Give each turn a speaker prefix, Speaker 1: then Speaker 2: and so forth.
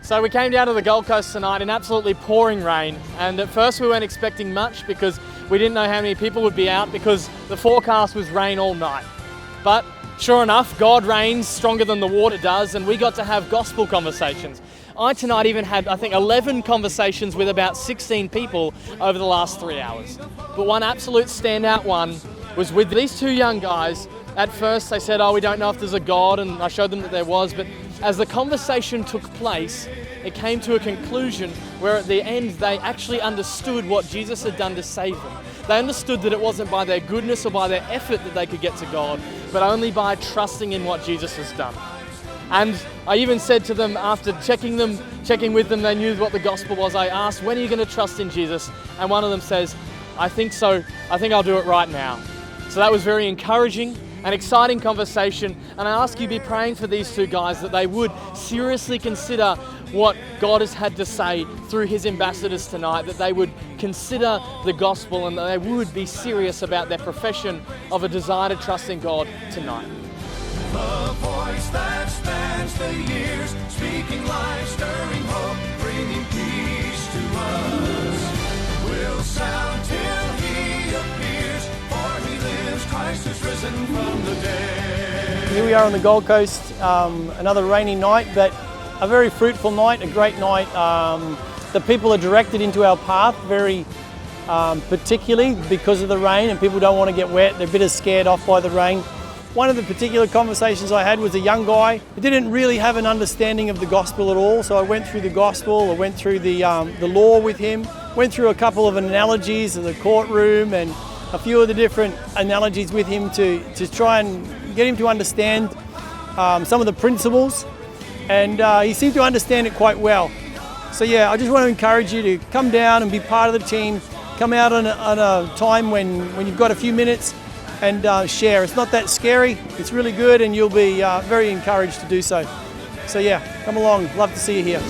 Speaker 1: So we came down to the Gold Coast tonight in absolutely pouring rain, and at first we weren't expecting much because we didn't know how many people would be out because the forecast was rain all night. But sure enough, God reigns stronger than the water does, and we got to have gospel conversations. I tonight even had, I think, 11 conversations with about 16 people over the last 3 hours. But one absolute standout one was with these two young guys. At first they said, oh, we don't know if there's a God, and I showed them that there was, but as the conversation took place, it came to a conclusion where at the end they actually understood what Jesus had done to save them. They understood that it wasn't by their goodness or by their effort that they could get to God, but only by trusting in what Jesus has done. And I even said to them, after checking with them, they knew what the gospel was. I asked, when are you going to trust in Jesus? And one of them says, I think so. I think I'll do it right now. So that was very encouraging, an exciting conversation. And I ask you to be praying for these two guys that they would seriously consider what God has had to say through his ambassadors tonight, that they would consider the gospel and that they would be serious about their profession of a desire to trust in God tonight.
Speaker 2: A voice that spans the years, speaking life, stirring hope, bringing peace to us. Will sound till he appears, for he lives, Christ is risen from the dead.
Speaker 3: Here we are on the Gold Coast, another rainy night, but a very fruitful night, a great night. The people are directed into our path very particularly because of the rain, and people don't want to get wet. They're a bit scared off by the rain. One of the particular conversations I had was a young guy who didn't really have an understanding of the gospel at all. So I went through the gospel, I went through the law with him, went through a couple of analogies of the courtroom and a few of the different analogies with him to try and get him to understand some of the principles. And he seemed to understand it quite well. So yeah, I just want to encourage you to come down and be part of the team. Come out on a time when you've got a few minutes and share. It's not that scary, it's really good, and you'll be very encouraged to do so. So yeah, come along, love to see you here.